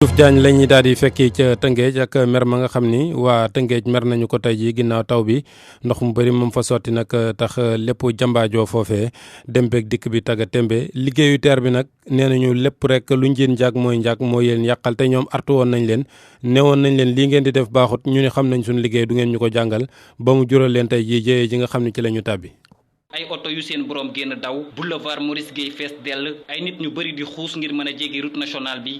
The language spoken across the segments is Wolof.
Diouf Diagne la ñuy daal di fekki ca Tëngéej ak mer ma nga xam ni waa Tëngéej mer nañu ko tey jii ginnaaw taw bi ndox mu bëri moom fa sotti nag tax lépp jàmbaajoo foofee dem beeg dikk bi tagga tembe liggéeyu teer bi nag nee nañu lépp rek lu njëen njaag moo yéen yàqal te ñoom artu woon nañ leen newoon nañ leen lii ngeen di def baaxut ñu ne xam nañ suñu liggéey du ngeen ñu ko jàngal ba mu jural leen tey jii jëyee ji nga xam ne ci la ñu tàbbi. ay oto yu seen borom génn daw boulevard Maurice Guèye fees dell ay nit ñu bëri di xuus ngir mën a jéggi route nationale bi.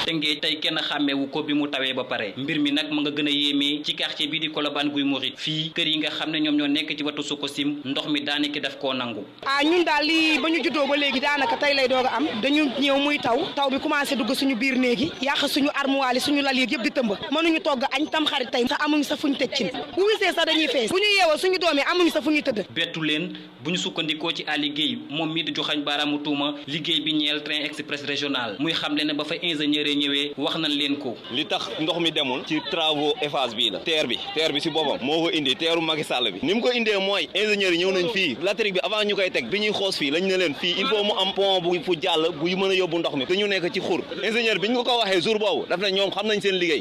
Tëngéej tey kenn xàmmeewu ko bi mu tawee ba pare mbir mi nag ma nga gën a yéemee ci quartier bi di Colobane Guy Mouride fii kër yi nga xam ne ñoom ñoo nekk ci watu Sococim ndox mi daanaka daf koo nangu. ñun daal lii ba ñu juddoo ba léegi daanaka tey lay doog a am dañu ñëw muy taw bi commencé dugg suñu biir néegi yàq suñu armoire suñu lal yi yëpp di tëmb mënuñu togg añ tam xarit tey sax amuñu sa fu ñu tëj ci bu wisee sax dañuy fees bu ñu yeewoo suñu doom yi amuñu sa fu ñuy tëdd. bettu leen bu ñu sukkandikoo ci Aly Guèye moom mi di joxañ baaraamu tuuma liggéey bi ñeel train express régional muy xamle ne ba fa ingénieur yi ñëwee wax nañ leen ko. li tax ndox mi demul ci travaux Eiffage bii la teer bi si boppam moo ko indi teeru Macky Sall bi ni mu ko indee mooy ingénieur yi ñëw nañ fii latérique bi avant ñu koy teg bi ñuy xoos fii lañ ne leen fii il faut mu am pont bu fu jàll bu mën a yóbbu ndox mi te ñu nekk ci xur ingénieur bi ñu ko waxee jour boobu daf ne ñoom xam nañ seen liggéey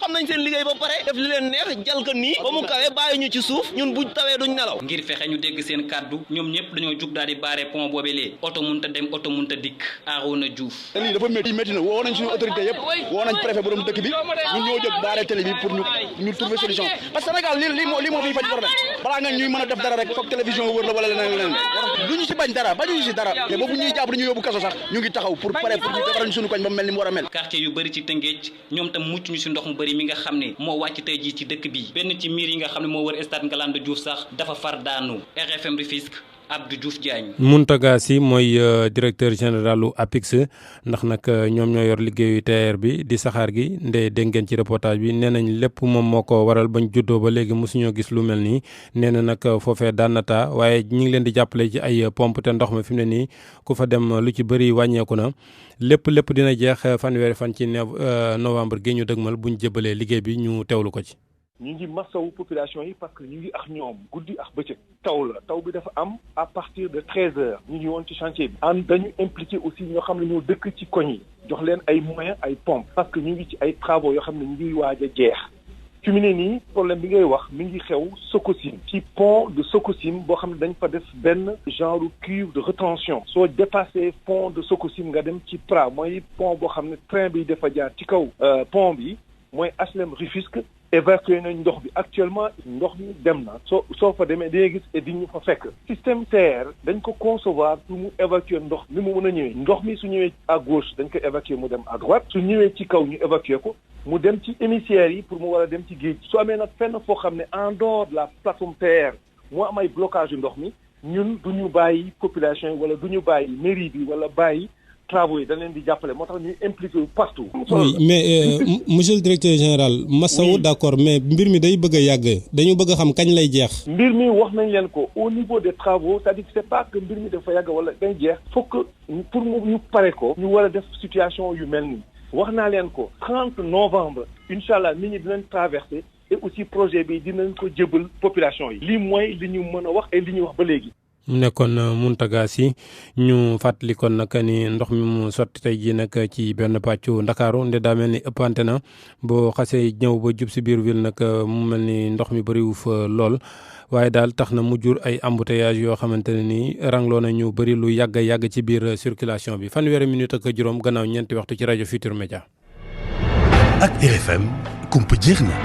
ba pare def li leen neex jal ko nii ba mu kawee bàyyi ñu ci suuf ñun buñ tawee duñ nelaw. ngir fexe ñu dégg seen kàddu ñoom ñëpp dañoo jug daal di baare pont boobee lee oto munta dem oto munta dikk Arouna Diouf. lii dafa métti na woo nañ suñu autorité yëpp woo nañ préfet borom dëkk bi ñoo jóg baare télé bi pour ñu trouver solution parce que Sénégal lii moo fiy faj problème balaa nga ñuy mën a def dara rek foog télévision wër la wala leneen du ñu si bañ dara bañuñu si dara te boobu ñuy jàpp dañu yóbbu kaso sax ñu ngi taxaw pour pare pour ñu defaral ñu suñu koñ ba mel ni mu war a mel. quartier yu bëri ci Tëngéej ñoom tam mucc ñu si ndox mu bëri mi nga xam ne moo wàcc tey jii ci dëkk bi benn ci miir yi nga xam ne moo wër stade Ngalandou Diouf sax dafa far daanu. RFM Rufisque Abdou Diouf Diagne. Mountaga Sy mooy directeur général u APIX ndax nag ñoom ñoo yor liggéeyu TER bi di saxaar gi ndey dégg ngeen ci reportage bi nee nañ lépp moom moo ko waral bañ juddoo ba léegi mosuñoo gis lu mel nii nee na nag foofee daan na taa waaye ñu ngi leen di jàppale ci ay pompe te ndox mi fi mu ne nii ku fa dem lu ci bëri wàññeeku na lépp dina jeex fanweeri fan ci novembre gi ñu dëgmal buñ jëbalee liggéey bi ñu teewlu ko ci. ñu ngi masawu population yi parce que ñu ngi ak ñoom guddi ak bëccëg taw bi dafa am à partir de 13h ñu ngi woon ci chantier bi dañu impliqué aussi ñoo xam ne ñoo dëkk ci koñ yi jox leen ay moyens ay pompes parce que ñu ngi ci ay travaux yoo xam ne ñu ngi waaj a jeex fi mu ne nii problème bi ngay wax mi ngi xew Sococim ci pont de Sococim boo xam ne dañ fa def benn genre cuve de rétention soo dépassé pont de Sococim nga dem ci Pra mooy pont boo xam ne train bi dafa jaar ci kaw pont bi mooy HLM Rufisque évacué nañ ndox bi actuellement ndox mi dem na soo fa demee da ngay gis et di ñu fa fekk système TER dañ ko concevoir pour mu évacuer ndox ni mu mën a ñëwee ndox mi su ñëwee à gauche dañ ko évacuer mu dem à droite su ñëwee ci kaw ñu évacuer ko mu dem ci émissaires yi pour mu war a dem ci géej su amee nag fenn foo xam ne en dehors de la plateforme TER moo am ay blocage yu ndox mi ñun du ñu bàyyi population yi wala du ñu bàyyi mairie bi wala bàyyi travaux yi dañ leen di jàppale moo tax ñuy impliqué partout. oui mais monsieur le directeur général. Massaw d'accord mais mbir mi day bëgg a yàgg dañu bëgg a xam kañ lay jeex. mbir mi wax nañ leen ko au niveau des travaux c'est-à-dire que c'est pas que mbir mi dafa yàgg wala day jeex faut que pour ñu pare ko. ñu war a def situation yu mel nii. wax naa leen ko 30 novembre incha allah nit ñi dinañ traversé et aussi projet bi dinañ ko jëbal population yi. lii mooy li ñu mën a wax et li ñuy wax ba léegi. mu nekkoon Mountaga Sy ñu fàttali kon nag ni ndox mi mu sotti tey jii nag ci benn pàccu Ndakaaru nde daa mel ni ëppante na boo xasee ñëw ba jub si biir ville nag mu mel ni ndox mi bëriwu fa lool waaye daal tax na mu jur ay embouteillage yoo xamante ne nii rangloo na ñu bëri lu yàgg ci biir circulation bi fanweeri minute ak juróom gannaaw ñeenti waxtu ci rajo Futur Média. ak RFM kumpa jeex na.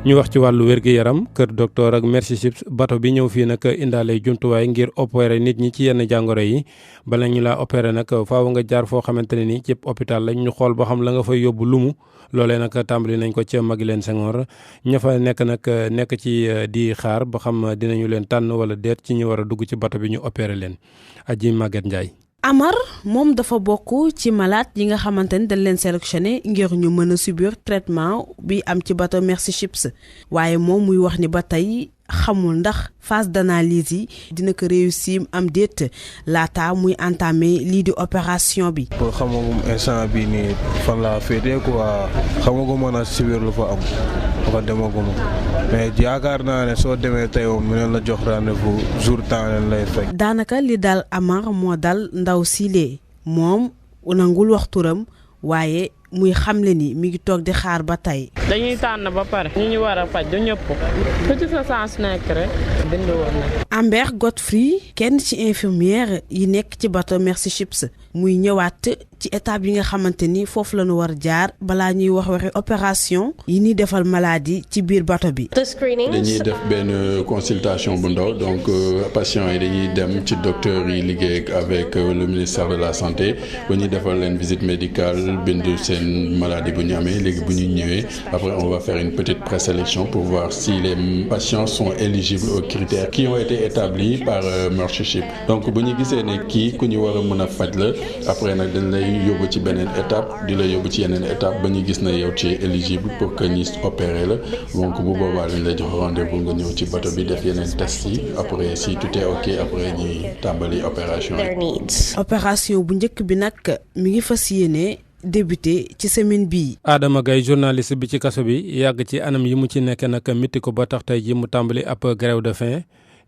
ñu wax ci wàllu wér-gi-yaram kër docteur ak Merci Chips bato bi ñëw fii nag indaale jumtuwaay ngir opérer nit ñi ci yenn jàngoro yi bala ñu laa opérer nag faaw nga jaar foo xamante ne nii ci hôpital lañ ñu xool ba xam la nga fay yóbbu lumu loolee nag tàmbali nañ ko ca Maguilène Senghor ña fa nekk ci di xaar ba xam dinañu leen tànn wala deet ci ñu war a dugg ci bato bi ñu opérer leen Aji Maguette Ndiaye. Amar moom dafa bokk ci malade yi nga xamante ni dañ leen sélectionné ngir ñu mën a subir traitement bi am ci bateau Merci Chips waaye moom muy wax ni ba tey xamul ndax phase d'analyse yi dina ko réussir am déet laata muy entamé lii di opération bi. pour xamagum instant bi nii fan laa féetee quoi xamagum mën a subir lu fa am ko demaguma mais yaakaar naa ne soo demee tey moom mu ne la jox rendez-vous jour temps leen lay fekk. daanaka li daal Amar moo dal ndaw silee moom nangul wax turam waaye muy xamle ni mi ngi toog di xaar ba tey. dañuy tànn ba pare ñu war a faj du ñëpp ku ci sa sens nekk rek bind woon na. Amber Godfrey kenn ci infirmière yi nekk ci bateau Mercy Ships muy ñëwaat ci étape yi nga xamante ni foofu la ñu war jaar balaa ñuy waxi opération yi ñuy defal maladie ci biir bateau bi. dañuy def benn consultation bu ndaw donc patients yi dañuy dem ci docteur yi liggéey avec le ministère de la santé ba ñuy defal leen visite médicale bind seen maladie bu ñu amee léegi bu ñu ñëwee après on va faire une petite présélection pour voir si les patients sont éligibles aux critères qui ont été établis par Mercy Ships donc bu ñu gisee ne kii ku ñu war a mën a faj la après nag dañ lay yóbbu ci beneen étape di la yóbbu ci yeneen étape ba ñu gis na yow ci éligible pour que ñu opérer la donc bu boobaa dañ lay jox rendez-vous nga ñëw ci bateau bi def yeneen test yi après si tout est ok après ñuy tàmbali opération yi. opération bu njëkk bi nag mi ngi fas yéene débuté ci semaine bii. Adama Gaye journaliste bi ci kaso bi yàgg ci anam yi mu ci nekk nag mitti ko ba tax tey ji mu tàmbali ab grève de faim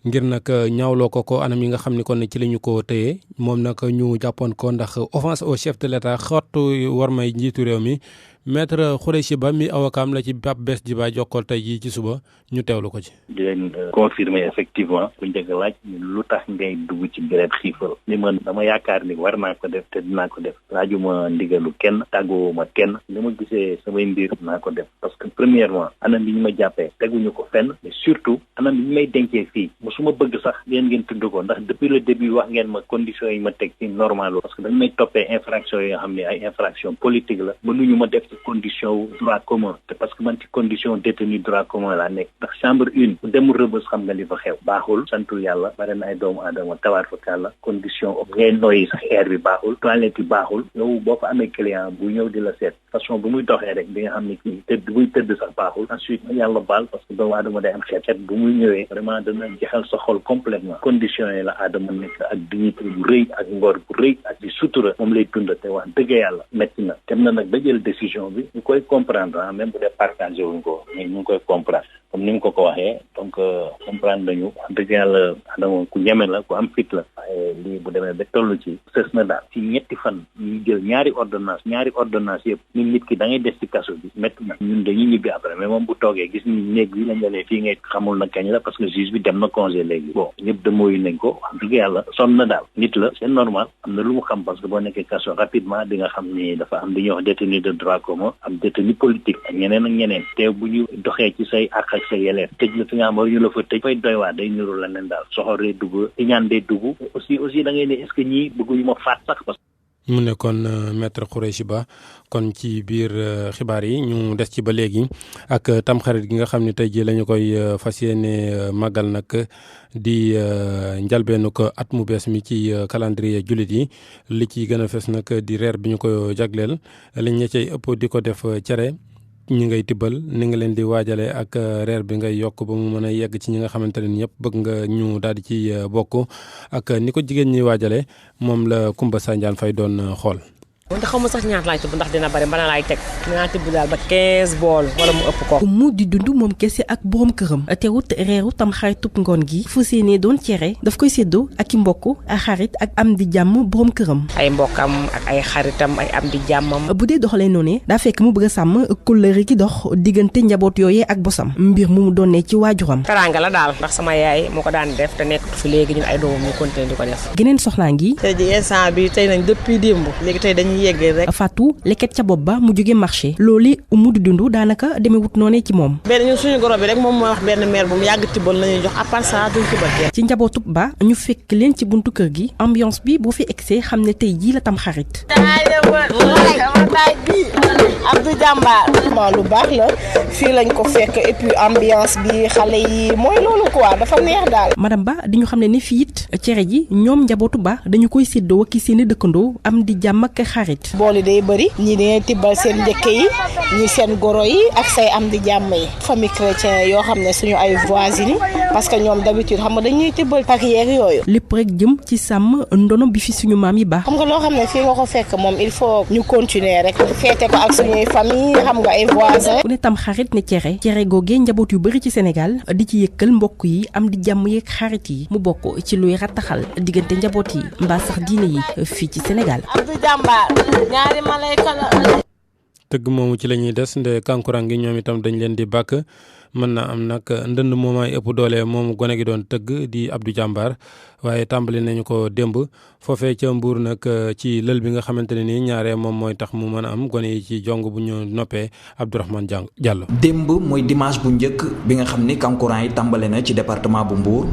ngir nag ñaawloo ko anam yi nga xam ni kon ci la ñu ko tëyee moom nag ñu jàppoon ko ndax offense au chef de l'État xottu war may njiitu réew mi maître Khoureyssi Ba mi avocat la ci Pape Bes Djiba jokkool tey jii ci suba ñu teewlu ko ci. di leen confirmer effectivement bu njëkk laaj lu tax ngay dugg ci grève xiifal li man dama yaakaar ni war naa ko def te dinaa ko def laajuma ndigalu kenn tàgguwuma kenn li ma gisee samay mbir naa ko def parce que premièrement anam bi ñu ma jàppee teguñu ko fenn mais surtout anam bi ñu may dencee fii musuma bëgg sax ngeen tudd ko ndax depuis le début wax ngeen ma conditions yi ma teg ci normal parce que dañ may toppee infraction yi nga xam ne ay infraction politique la mënuñu ma def condition droit commun te parce que man ci condition détenu droit commun laa nekk ndax chambre une bu demul Rebeuss xam nga li fa xew baaxul santul yàlla bare na ay doomu aadama tawaat fa kàlla condition ngay noyyi sax air bi baaxul toilette yi baaxul yow boo fa amee client bu ñëw di la seet façon bu muy doxee rek di nga xam ne kii tëdd buy tëdd sax baaxul ensuite yàlla baal parce que doomu aadama day am xeet bu muy ñëwee vraiment dana jeexal sa xol complètement condition yi la aadama nekk ak dignité bu rëy ak ngor bu rëy ak di sutura moom lay dund te wax dëgg yàlla métti na dem na nag ba jël décision bi ñu koy comprendre même bu dee partagé wuñ ko mais ñu ngi koy comprendre comme ni mu ko waxee donc comprendre nañu wax dëgg yàlla Adama ku ñeme la ku am fit la waaye lii bu demee ba toll ci sës na daal ci ñetti fan ñu jël ñaari ordonnance yëpp ñun nit ki da ngay des ci kaso bi métti na ñun dañuy ñibbi après mais moom bu toogee gis ni néeg bi la njëlee fii ngay xamul na kañ la parce que juge bi dem na congé léegi bon ñëpp demooyu nañ ko wax dëgg yàlla sonn na daal nit la c'est normal am na lu mu xam parce que boo nekkee kaso rapidement di nga xam ni dafa am li ñuy wax détenu de droit commun am détenu politique ak ñeneen te bu ñu doxee ci say àq ak sa yelleef tëj la fi nga xam war ñu la fa tëj fay doy waa day niru la nen daal soxor day dugg iñaan day dugg aussi da ngay ne est-ce que ñii bëgguñu ma faat sax parce mu nekkoon maître Khoureyssi Ba kon ci biir xibaar yi ñu des ci ba léegi ak tamxarit gi nga xam ne tey jii la ñu koy fas yéene màggal nag di njalbeenu ko at mu bees mi ci calendrier jullit yi li ci gën a fes nag di reer bi ñu ko jagleel liñ ña cay ëpp di ko def cere ñi ngay tibbal ni nga leen di waajale ak reer bi ngay yokk ba mu mën a yegg ci ñi nga xamante ne ñëpp bëgg nga ñu daal di ci bokk ak ni ko jigéen ñi waajale moom la Kumba Sanjaan Fay doon xool. wante xaw ma sax ñaata laay tibb ndax dina bari bana laay teg dinaa tibb daal ba 15 bool wala mu ëpp ko. mu di dund moom kese ak borom këram teewut reeru tam xaritub ngoon gi fu séenee doon cere daf koy séddoo ak i mbokk ak xarit ak am di jàmm borom këram. ay mbokkam ak ay xaritam ay am di jàmmam. bu dee doxalee noonu daa fekk mu bëgg a sàmm kóllëre gi dox diggante njaboot yooyee ak bosam mbir mu doonee ci waajuram. teraanga la daal ndax sama yaay moo ko daan def te nekk fi léegi ñun ay doomam ñu continuer di ko def. geneen soxlaa ngi. tey ji instant bi tey nañ depuis démb léegi tey dañuy yeggee rek. Fatou leket ca bopp ba mu jóge marché loolu mu di dund daanaka demewut noonee ci moom. benn ñun suñu goro bi rek moom mooy wax benn mère bu mu yàgg tibbal la ñuy jox à part ça duñ tibbal kenn. ci njabootub ba ñu fekk leen ci buntu kër gi ambiance bi boo fi egsee xam ne tey jii la tam xarit. Abdou Jàmbaar lu baax la fii lañ ko fekk et puis ambiance bi xale yi mooy loolu quoi dafa neex daal. madame Ba di ñu xam ne ni fii it cere ji ñoom njabootu ba dañu koy séddoo ak seeni dëkkandoo am di jàmm ak xarit. bool yi day bëri ñii dañuy tibbal seen njëkk yi ñii seen goro yi ak say am di jàmm yi famille chrétien yoo xam ne suñu ay voisins parce que ñoom d'habitude xam nga dañuy tibbal pak yeeg yooyu. lépp rek jëm ci sàmm ndono bi fi suñu maam yi baax. xam nga loo xam ne fii nga ko fekk moom il faut ñu continuer rek feete ko ak suñuy famille xam nga ay voisins. ku ne tam xarit ne cere googee njaboot yu bëri ci Sénégal di ci yëkkal mbokk yi am di jàmm yeeg xarit yi mu bokk ci luy rattaxal diggante njaboot yi mbaa sax diine yi fii ci Sénégal. Abdou Jàmbaar ñaari malayka la. tëgg moomu ci la ñuy des nde kankurang gi ñoom itam dañ leen di bàkk mën na am nag ndënd moomaay ëpp doole moomu gone gi doon tëgg di Abdou Jàmbaar waaye tàmbali nañu ko démb foofee ca Mbuur nag ci lël bi nga xamante ne nii ñaaree moom mooy tax mu mën a am gone yi ci jong bu ñu noppee Abdourahmane Diallo. démb mooy dimanche bu njëkk bi nga xam ni kankurang yi tàmbale na ci département bu Mbuur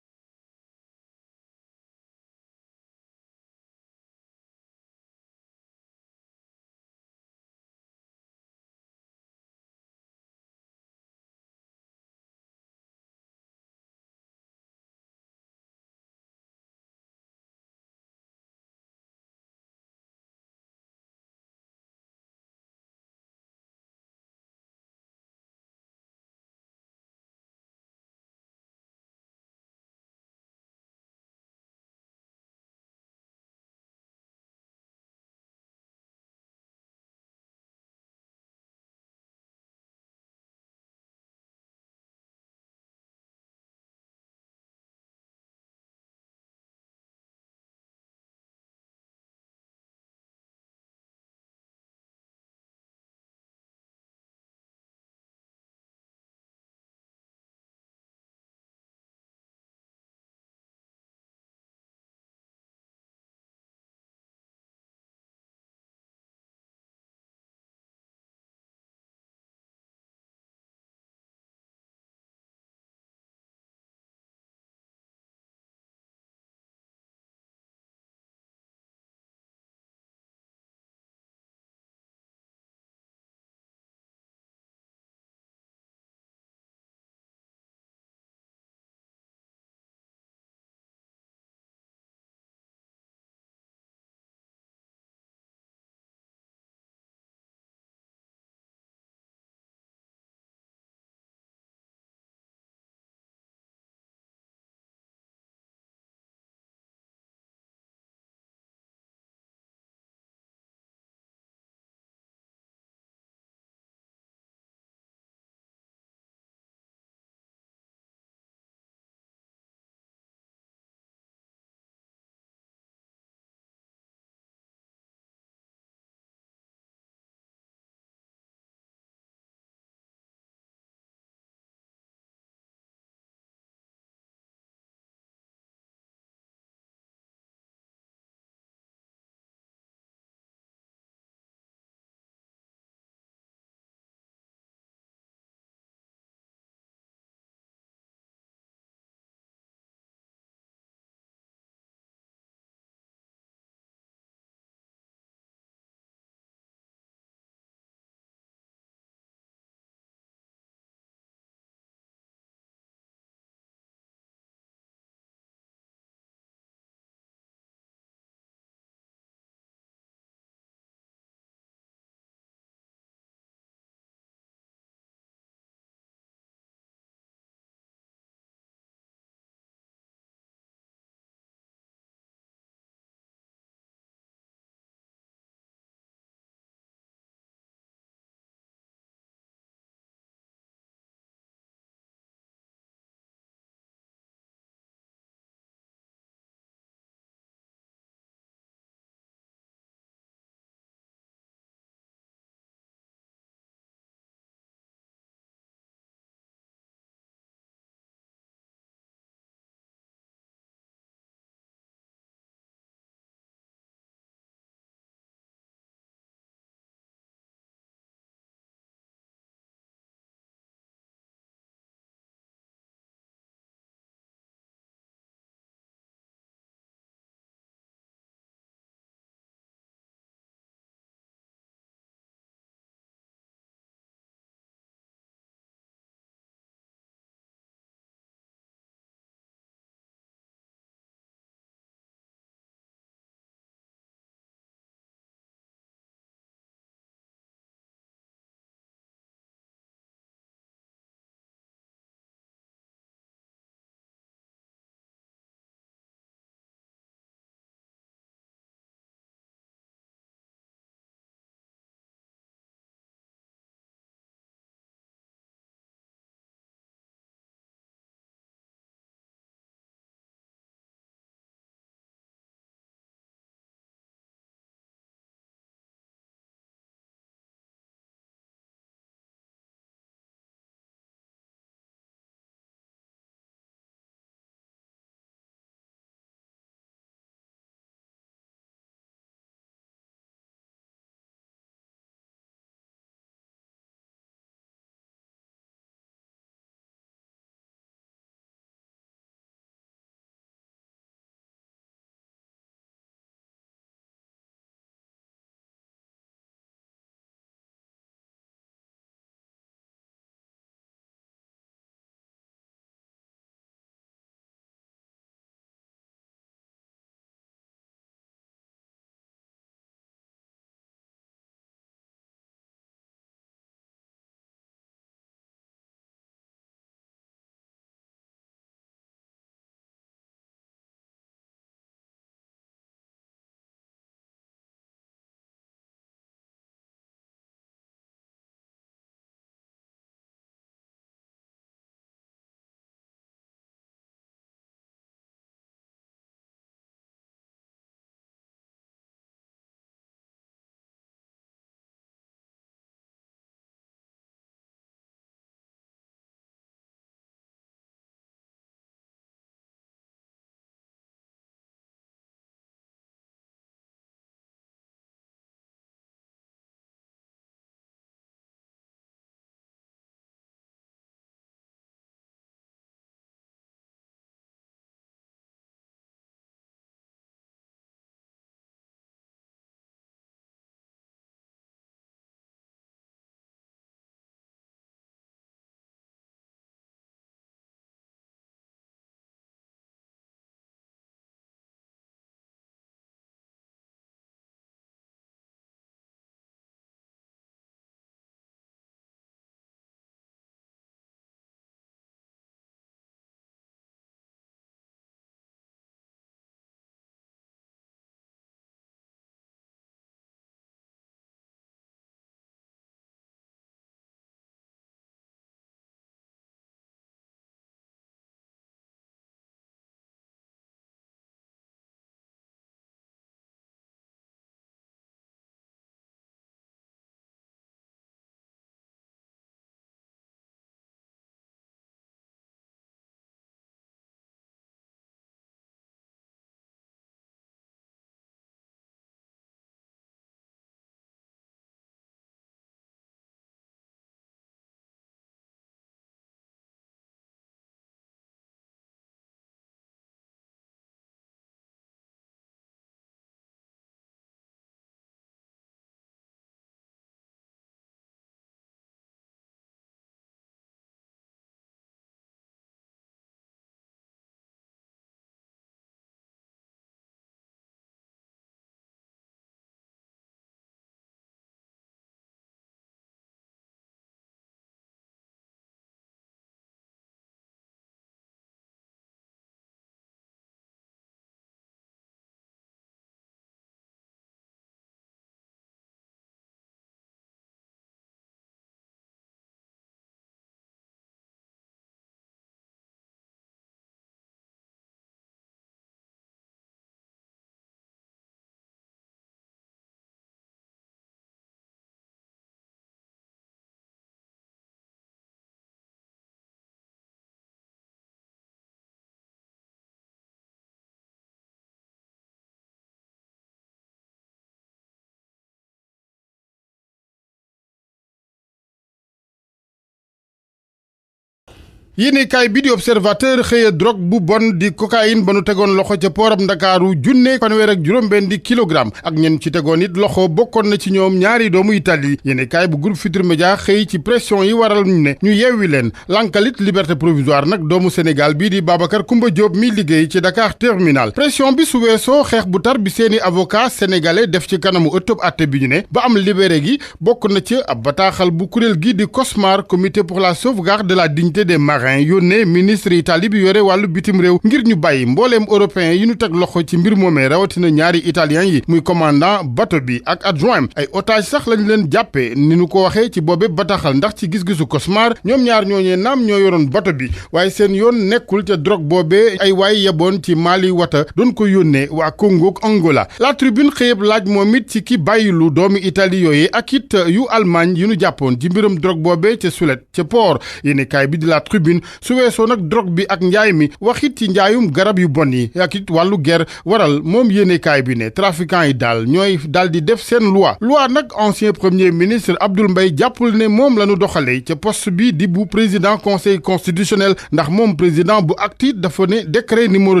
yéenekaay bi di observateur xëya drogue bu bon di cocaïne ba nu tegoon loxo ca poorab Ndakaaru junne fanweer ak juróom-benn di kilogramme ak ñen ci tegoon it loxo bokkoon na ci ñoom ñaari doomu Italie yéenekaay bu groupe Futurs Médias xëy ci pression yi waral ñu ne ñu yewwi leen lankalit liberté provisoire nag doomu Sénégal bii di Babacar Coumba Diop mi liggéey ci Dakar Terminal pression bi su weesoo xeex bu tar bi seeni avocat sénégalais def ci kanamu ëttub àtte bi ñu ne ba am libéré gi bokk na ci ab bataaxal bu kuréel gi di COSMAR comité pour la sauvegarde de la dignité des marins yónnee ministre Italie bi yore wàllu bitim réew ngir ñu bàyyi mbooleem européen yi ñu teg loxo ci mbir moomee rawatina ñaari italien yi muy commandant bateau bi ak adjoint ay otage sax lañ leen jàppee ni ñu ko waxee ci boobe bataaxal ndax ci gis-gisu COSMAR ñoom ñaar ñooñee naam ñoo yoroon bateau bi waaye seen yoon nekkul ca drogue boobee ay waay yeboon ci Mali wata doon ko yónnee waa Congo ak Angola la tribune xëyëb laaj moom it ci ki bàyyilu doomi Italie yooyee ak it yu Allemagne yi ñu jàppoon ci mbirum drogue boobee ca Sulet ca port yéeni kaay bi di la tribune su weesoo nag drogue bi ak njaay mi waxit ci njaayum garab yu bon yi ak it wàllu ger waral moom yéenekaay bi ne trafiquants yi daal ñooy daal di def seen loi nag ancien premier ministre Abdoul Mbaye jàppul ne moom la ñu doxalee ca poste bi di bu président conseil constitutionnel ndax moom président bu acte dafa ne décret numéro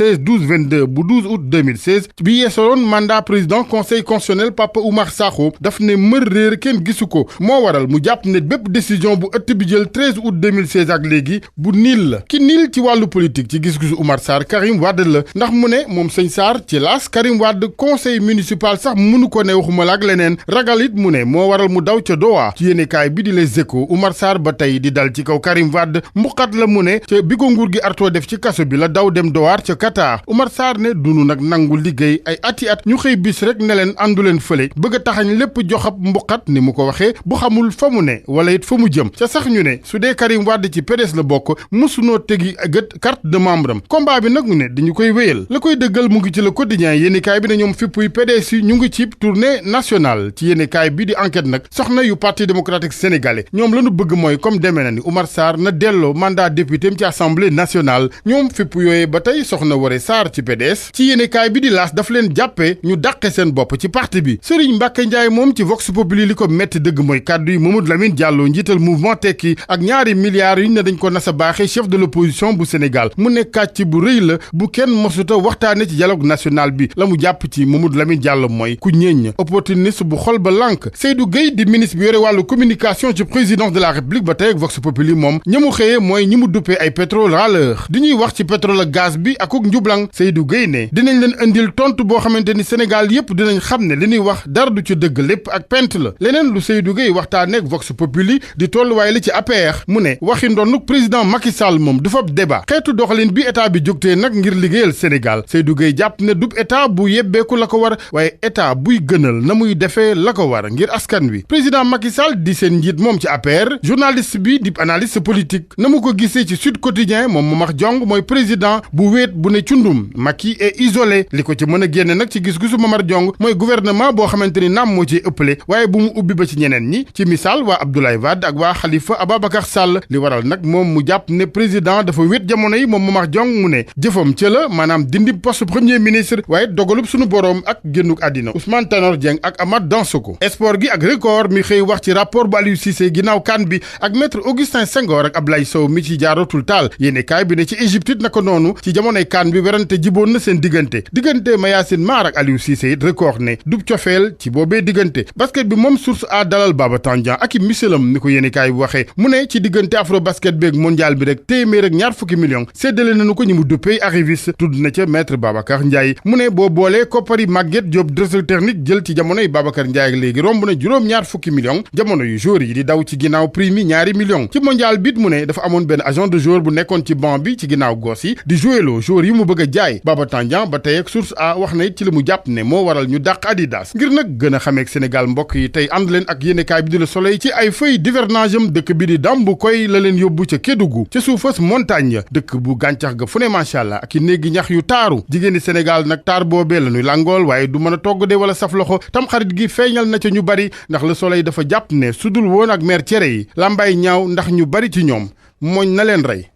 2016-12-22 bu 12 août 2016 bi yeesaloon mandat président conseil constitutionnel Papa Oumar Sakho daf ne mër réer kenn gisu ko moo waral mu jàpp ne bépp décision bu ëtt bi jël 13 août 2016 ak léegi bu niil la ki niil ci wàllu politique ci gis-gisu Oumar Sarr Karim Wade la ndax mu ne moom sëñ Sarr ci laas Karim Wade conseil municipal sax mënu ko ne waxuma la ak leneen ragal it mu ne moo waral mu daw ca Doha ci yéenekaay bi di Les Échos Oumar Sarr ba tey di dal ci kaw Karim Wade mbuqat la mu ne ca bi ko nguur gi artoo def ci kaso bi la daw dem Doha ca Qatar Oumar Sarr ne dunu nag nangu liggéey ay ati at ñu xëy bis rek ne leen àndu leen fële bëgg a taxañ lépp joxab mbuqat ni mu ko waxee bu xamul fa mu ne wala it fa mu jëm ca sax ñu ne su dee Karim Wade ci PDS la bokk musunoo tegi gët carte de membre am combat bi nag ñu ne dañu koy wéyal la koy dëggal mu ngi ci Le Quotidien yéenekaay bi ne ñoom fippuy PDS yi ñu ngi ci tournée nationale ci yéenekaay bi di enquête nag soxna yu parti démocratique sénégalais ñoom lañu bëgg mooy comme demee na ni Oumar Sarr na delloo mandat député ci assemblée nationale ñoom fipp yooyee ba tey soxna Woré Sarr ci PDS ci yéenekaay bi di L'As daf leen jàppee ñu dàqe seen bopp ci parti bi Serigne Mbacké Ndiaye moom ci Vox Populi li ko metti dëgg mooy kàddu yi Mamadou Lamine Diallo njiital mouvement tekki ak ñaari milliards yu ñu ne dañ ko nasa baaxee chef de l'opposition bu Sénégal mu ne kàcc bu rëy la bu kenn mosuta waxtaane ci dialogue national bi la mu jàpp ci Mamadou Lamine Diallo mooy ku ñeeñ opportuniste bu xol ba lànk Seydou Gueye di ministre bi yore wàllu communication ci présidence de la République ba tey ak Vox Populi moom ñi mu xëyee mooy ñi mu duppee ay pétrole râleur di ñuy wax ci pétrole ak gaz bi akuk njublang Seydou Gueye ne dinañ leen indil tontu boo xamante ni Sénégal yépp dinañ xam ne li ñuy wax dara du ci dëgg lépp ak pent la leneen lu Seydou Gueye waxtaane ak Vox Populi di tolluwaay li ci APR mu ne waxi ndonnuk président Macky Sall moom du fa débat xeetu doxalin bi état bi jógtee nag ngir liggéeyal Sénégal Seydou Gueye jàpp ne dub état bu yebbeeku la ko war waaye état buy gënal na muy defee la ko war ngir askan wi président Macky Sall di seen njiit moom ci APR journaliste bi di analyste politique na mu ko gisee ci Sud Quotidien moom Momar Diong mooy président bu wéet bu ne cundum Macky est isolé li ko ci mën a génne nag ci gis-gisu Momar Diong mooy gouvernement boo xamante ni naam moo ciy ëppale waaye bu mu ubbi ba ci ñeneen ñi ci misaal waa Abdoulaye Wade ak waa Khalifa Ababacar Sall li waral nag moom mu jàpp ne président dafa wéet jamono yi moom Momar Diong mu ne jëfam ca la maanaam dindi poste premier ministre waaye dogalub sunu boroom ak génnuk àddina Ousmane Tanor Dieng ak Amath Dansokho sport gi ak record mi xëy wax ci rapport bu Aliou Cissé ginnaaw CAN bi ak maître Augustin Senghor ak Ablaye Sow mi ci jaaratul taal yéene kaay bi ne ci Égypte it naka noonu ci jamonoy CAN bi werante jiboon na seen diggante Mayacine Mar ak Aliou Cissé it record ne dub cofeel ci boobee diggante basket bi moom source a dalal Baba Tandian ak i misalam ni ko yéene kaay bi waxee mu ne ci diggante afro basket beeg mondial bi rek téeméer ak ñaar fukki millions séddale nañu ko ñi mu duppee arriviste tudd na ca maître Babacar Ndiaye mu ne boo boolee koppari Maguette Diop directeur technique jël ci jamonoy Babacar Ndiaye ak léegi romb na juróom-ñaar fukki millions jamono yu joueur yi di daw ci ginnaaw prime yi ñaari millions ci mondial bit mu ne dafa amoon benn agent de joueur bu nekkoon ci banc bi ci ginnaaw goos yi di joueloo joueur yi mu bëgg a jaay Baba Tandian ba tey ak source a wax na it ci li mu jàpp ne moo waral ñu dàq Adidas ngir nag gën a xameek Sénégal mbokk yi tey ànd leen ak yéenekaay bi di Le Soleil ci ay feuilles d'hivernage am dëkk bi di Dambu Koy la leen yóbbu ca Kédougou ca suufas montagne ya dëkk bu gàncax ga fu ne macha allah ak i néegi ñax yu taaru jigéeni Sénégal nag taar boobee la ñuy làngool waaye du mën a togg de wala saf loxo tam xarit gi feeñal na ca ñu bari ndax Le Soleil dafa jàpp ne sudul woon ak meer cere yi lambay ñaaw ndax ñu bari ci ñoom mooñ na leen rey